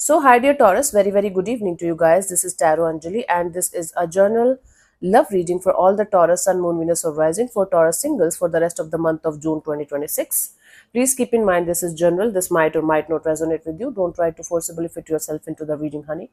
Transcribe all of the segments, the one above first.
So, hi dear Taurus, very good evening to you guys. This is Tarot Anjali, and this is a journal love reading for all the Taurus, Sun, Moon, Venus, or Rising for Taurus singles for the rest of the month of June 2026. Please keep in mind this is general. This might or might not resonate with you. Don't try to forcibly fit yourself into the reading, honey.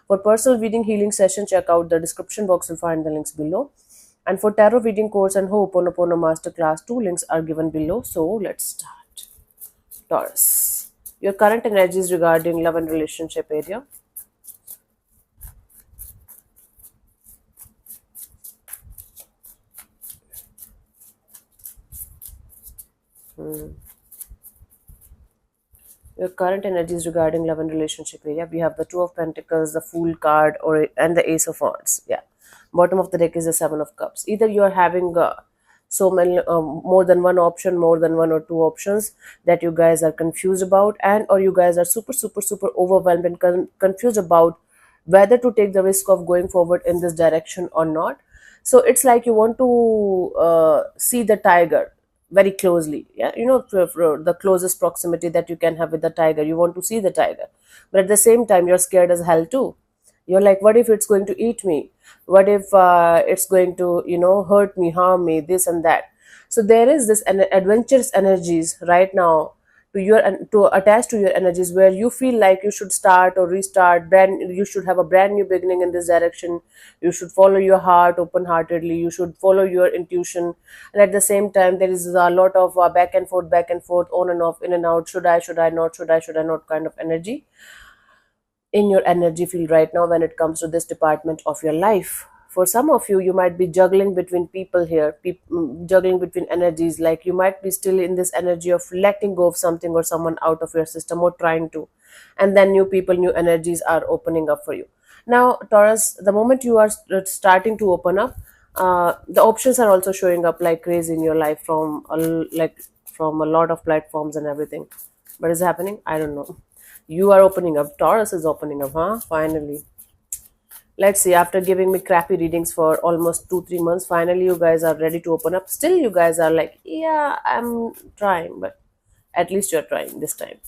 For personal reading healing session, check out the description box. You'll find the links below. And for tarot reading course and Ho'oponopono masterclass, two links are given below. So let's start. Taurus. Your current energies regarding love and relationship area. Your current energies regarding love and relationship area. We have the Two of Pentacles, the Fool card, or and the Ace of Wands. Yeah. Bottom of the deck is the Seven of Cups. Either you are having so many more than one option, more than one or two options that you guys are confused about, and or you guys are super overwhelmed and confused about whether to take the risk of going forward in this direction or not. So it's like you want to see the tiger very closely. Yeah, for the closest proximity that you can have with the tiger, you want to see the tiger, but at the same time you're scared as hell too. You're like, what if it's going to eat me? What if it's going to hurt me, harm me, this and that? So there is this adventurous energies right now to your and to attach to your energies, where you feel like you should start or restart brand you should have a brand new beginning in this direction. You should follow your heart open heartedly, you should follow your intuition. And at the same time there is a lot of back and forth, on and off, in and out, should I not, should I not kind of energy in your energy field right now when it comes to this department of your life. For some of you, you might be juggling between people here, juggling between energies. Like you might be still in this energy of letting go of something or someone out of your system, or trying to, and then new people, new energies are opening up for you. Now, Taurus, the moment you are starting to open up, the options are also showing up like crazy in your life from a lot of platforms and everything. What is happening? I don't know. You are opening up. Taurus is opening up, huh? Finally. Let's see. After giving me crappy readings for almost 2-3 months, finally you guys are ready to open up. Still, you guys are like, yeah, I'm trying, but at least you're trying this time.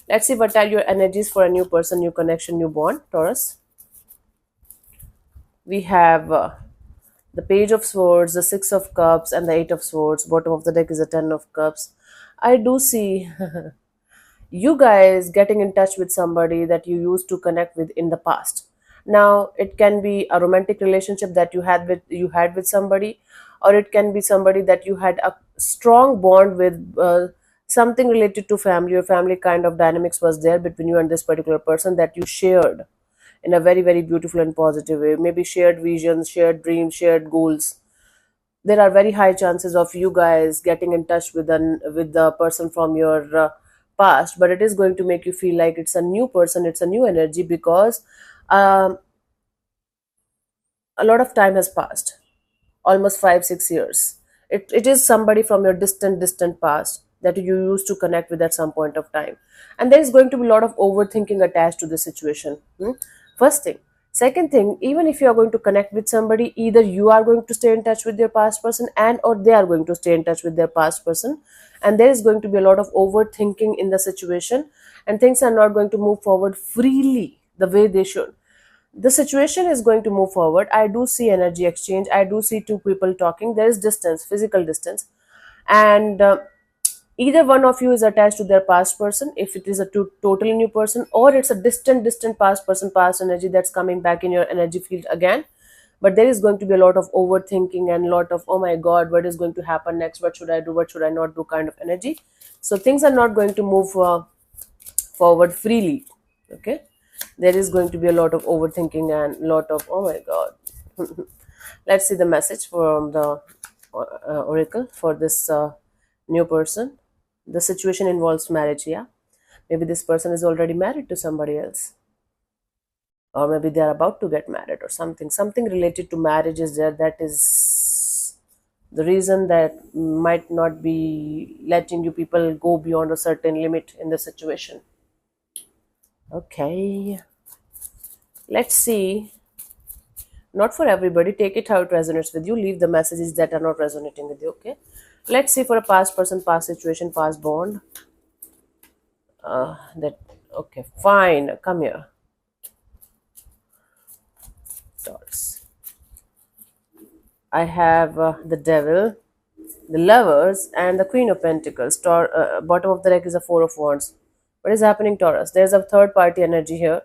Let's see what are your energies for a new person, new connection, new bond, Taurus. We have the Page of Swords, the Six of Cups, and the Eight of Swords. Bottom of the deck is the Ten of Cups. I do see you guys getting in touch with somebody that you used to connect with in the past. Now it can be a romantic relationship that you had with somebody, or it can be somebody that you had a strong bond with. Something related to family or family kind of dynamics was there between you and this particular person that you shared in a very beautiful and positive way. Maybe shared visions, shared dreams, shared goals. There are very high chances of you guys getting in touch with the person from your past, but it is going to make you feel like it's a new person, it's a new energy, because um, a lot of time has passed, almost 5-6 years. It is somebody from your distant past that you used to connect with at some point of time, and there is going to be a lot of overthinking attached to the situation. First thing. Second thing, even if you are going to connect with somebody, either you are going to stay in touch with your past person, and or they are going to stay in touch with their past person, and there is going to be a lot of overthinking in the situation, and things are not going to move forward freely the way they should. The situation is going to move forward. I do see energy exchange, I do see two people talking, there is distance, physical distance, and either one of you is attached to their past person, if it is a totally new person, or it's a distant past person, past energy that's coming back in your energy field again. But there is going to be a lot of overthinking and a lot of, oh my god, what is going to happen next, what should I do, what should I not do kind of energy. So things are not going to move forward freely. Okay, there is going to be a lot of overthinking and a lot of, oh my god. Let's see the message from the oracle for this new person. The situation involves marriage. Yeah, maybe this person is already married to somebody else, or maybe they are about to get married, or something related to marriage is there. That is the reason that might not be letting you people go beyond a certain limit in the situation. Okay, let's see. Not for everybody, take it how it resonates with you, leave the messages that are not resonating with you. Okay, let's see for a past person, past situation, past bond. That okay, fine, come here. Taurus. I have the Devil, the Lovers, and the Queen of Pentacles. Bottom of the deck is a Four of Wands. What is happening, Taurus? There's a third party energy here.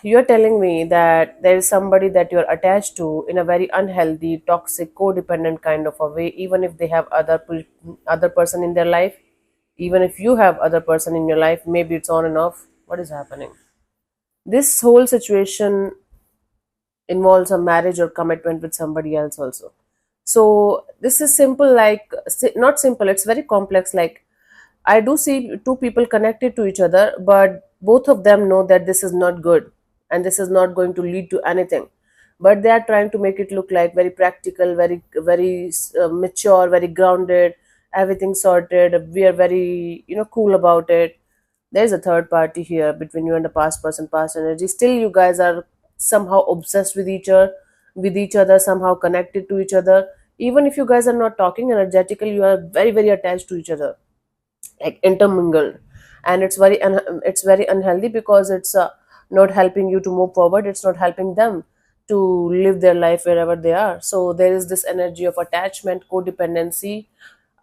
You're telling me that there is somebody that you're attached to in a very unhealthy, toxic, codependent kind of a way, even if they have other person in their life, even if you have other person in your life, maybe it's on and off. What is happening? This whole situation involves a marriage or commitment with somebody else also. So this is simple, like not simple, it's very complex. Like, I do see two people connected to each other, but both of them know that this is not good and this is not going to lead to anything. But they are trying to make it look like very practical, very mature, very grounded, everything sorted. We are very, cool about it. There's a third party here between you and the past person, past energy. Still, you guys are somehow obsessed with each other, somehow connected to each other. Even if you guys are not talking energetically, you are very, very attached to each other, like intermingled, and it's very unhealthy because it's not helping you to move forward. It's not helping them to live their life wherever they are. So there is this energy of attachment, codependency,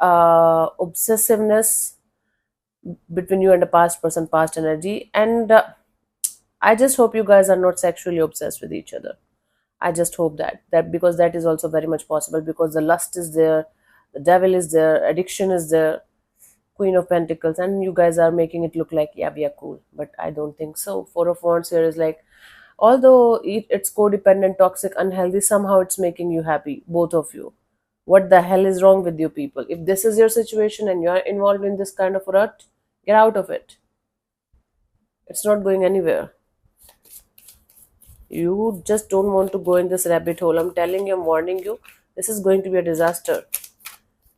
obsessiveness between you and the past person, past energy. And I just hope you guys are not sexually obsessed with each other. I just hope that because that is also very much possible, because the lust is there, the devil is there, addiction is there, Queen of Pentacles, and you guys are making it look like, yeah, we are cool. But I don't think so. Four of Wands here is like, although it's codependent, toxic, unhealthy, somehow it's making you happy, both of you. What the hell is wrong with you people? If this is your situation and you're involved in this kind of rut, get out of it. It's not going anywhere. You just don't want to go in this rabbit hole. I'm telling you, I'm warning you. This is going to be a disaster.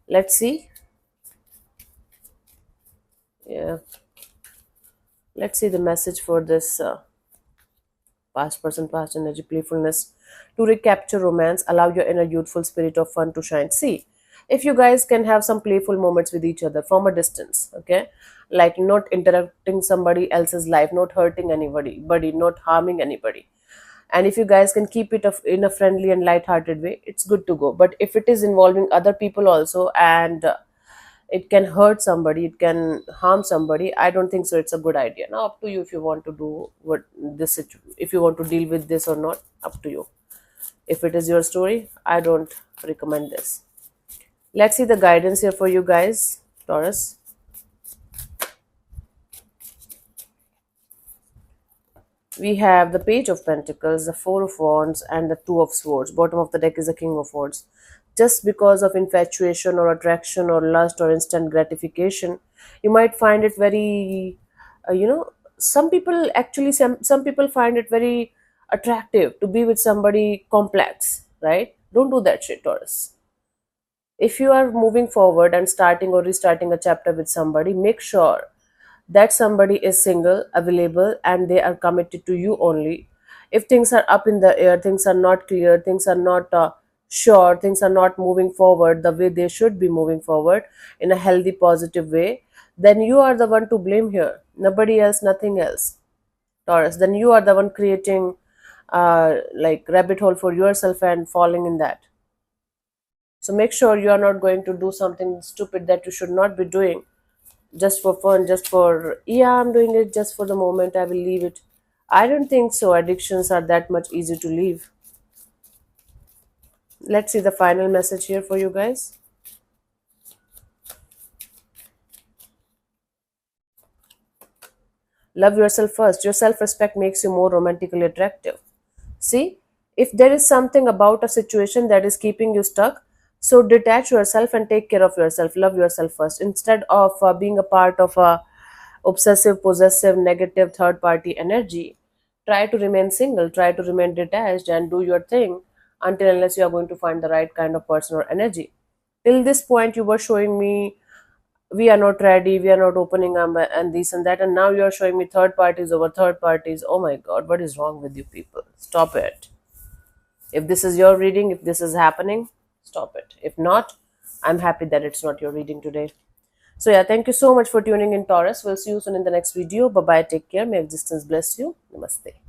Let's see. Yeah. Let's see the message for this past person, past energy, playfulness. To recapture romance, allow your inner youthful spirit of fun to shine. See, if you guys can have some playful moments with each other from a distance, okay? Like not interrupting somebody else's life, not hurting anybody, not harming anybody. And if you guys can keep it in a friendly and light-hearted way, it's good to go. But if it is involving other people also, and it can hurt somebody, it can harm somebody, I don't think so it's a good idea. Now up to you if you want to do if you want to deal with this or not, up to you. If it is your story, I don't recommend this. Let's see the guidance here for you guys, Taurus. We have the Page of Pentacles, the Four of Wands, and the Two of Swords. Bottom of the deck is the King of Swords. Just because of infatuation or attraction or lust or instant gratification, you might find it very, some people actually, some people find it very attractive to be with somebody complex, right? Don't do that shit, Taurus. If you are moving forward and starting or restarting a chapter with somebody, make sure that somebody is single, available, and they are committed to you only. If things are up in the air, things are not clear, things are not sure, things are not moving forward the way they should be moving forward in a healthy, positive way, then you are the one to blame here. Nobody else, nothing else, Taurus. Then you are the one creating like rabbit hole for yourself and falling in that. So make sure you are not going to do something stupid that you should not be doing just for fun, just for, yeah, I'm doing it just for the moment, I will leave it. I don't think so. Addictions are that much easy to leave. Let's see the final message here for you guys. Love yourself first. Your self-respect makes you more romantically attractive. See, if there is something about a situation that is keeping you stuck, so detach yourself and take care of yourself. Love yourself first. Instead of being a part of a obsessive, possessive, negative third party energy, try to remain single, try to remain detached and do your thing until unless you are going to find the right kind of person or energy. Till this point, you were showing me we are not ready, we are not opening up, and this and that, and now you are showing me third parties over third parties. Oh my god, what is wrong with you people? Stop it. If this is your reading, if this is happening, stop it. If not, I'm happy that it's not your reading today. So yeah, thank you so much for tuning in, Taurus. We'll see you soon in the next video. Bye bye, take care, may existence bless you. Namaste.